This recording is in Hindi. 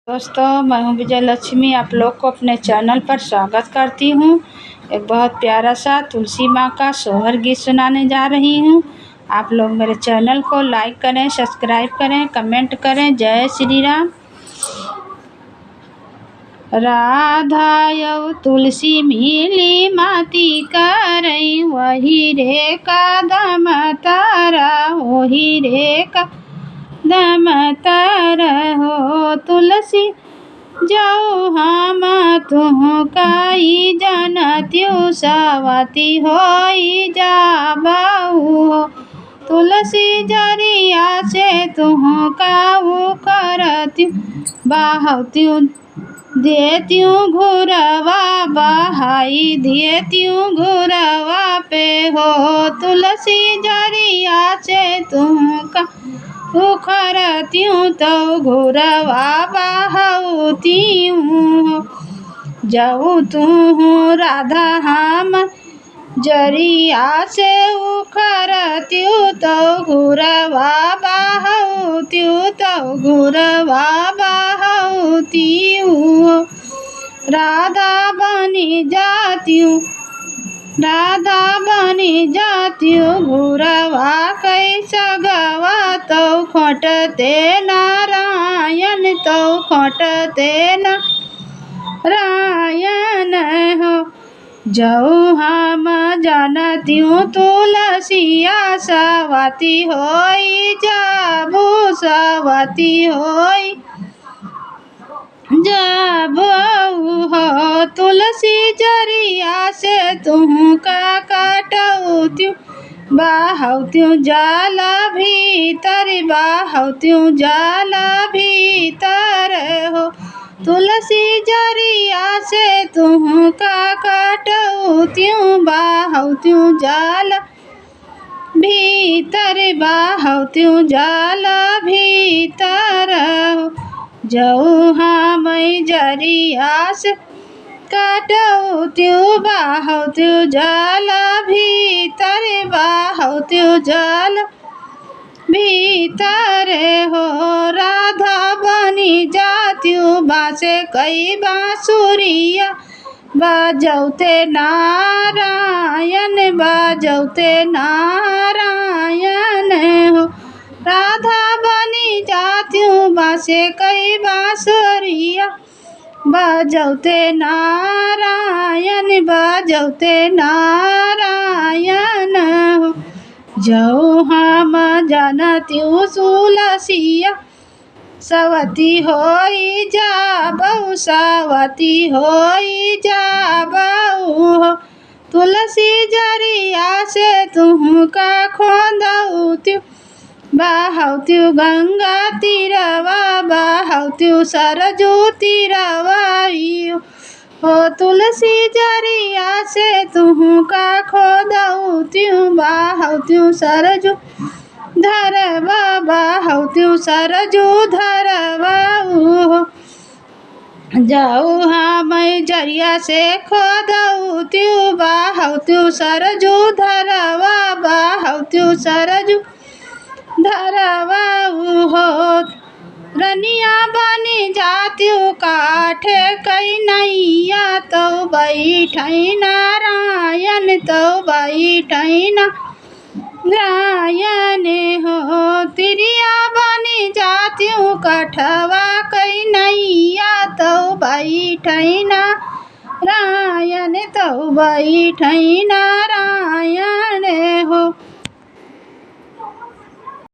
दोस्तों, मैं हूं विजय लक्ष्मी। आप लोग को अपने चैनल पर स्वागत करती हूं। एक बहुत प्यारा सा तुलसी माँ का सोहर गीत सुनाने जा रही हूं। आप लोग मेरे चैनल को लाइक करें, सब्सक्राइब करें, कमेंट करें। जय श्री राम। राधा यौ तुलसी मिली माती करई, वही रे कदम तारा, वही रे कदम तारा हो। तुलसी जाऊ हम तुह काई जनत्यु, सवती होई जाबऊ। तुलसी जरिया से तुह काऊ करत्यु, बाहत्यु देत्यु घुरवा, बहाई देत्यु घुरवा पे हो। तुलसी जरिया से तुह का उखरत्यु, तो घुरवा बहाउत्यु। जाऊ तुह राधा हम जरिया से उखरत्यु, तो घुरवा बहाउत्यु, तो घुरवा बहाउत्यु। राधा बनी जात्यु, राधा बनी जात्यु, घुरवा कैसा गवा, तो खोटते नारायण, तो खोटते नारायण हो। जाऊ हम जानत्यु तुलसिया, सवती होई जाबू, सवती होई जाबऊ हो। तुलसी जरिया से तुह का काटउत्यु, बाहउत्यु जाल भीतर, बाहउत्यु जाल भीतर हो। तुलसी जरिया से तुह का काटउत्यु, बाहउत्यु जाल भीतर, बाहउत्यु जाल भीतर हो। जाऊ हम जरिया से काटउत्यु, बाहउत्यु जाल भीतर, बाहउत्यु जाल भीतर हो। राधा बनी जात्यु बासे कई बांसुरिया, बजौते नारायण, बजौते नारायण हो। राधा बनी जात्यु बासे कई बांसुरिया, बजौते नारायण, बजौते नारायण हो। जाऊ हम जानत्यु तुलसिया, सवती होई जाबऊ, सवती होई जाबऊ हो। तुलसी जरिया से तुह का खोदउत्यु, बाहउत्यु गंगा तीरवा, बाहउत्यु सरजू तीरवा हो। तुलसी जरिया से तुह का खोदउत्यु, बाहउत्यु सरजू धरवा, बाहउत्यु सरजू धरवा हो। जाऊ हम जरिया से खोदउत्यु, बाहउत्यु सरजू धरवा, बाहउत्यु सरजू धरवा हो। रनिया बनी जात्यु काठे कई नैया, तो बैठई नारायण, तो बैठई नारायण हो। तिरिया बनी जात्यु कठवा कई नैया, तो बैठई नारायण, तो बैठई नारायण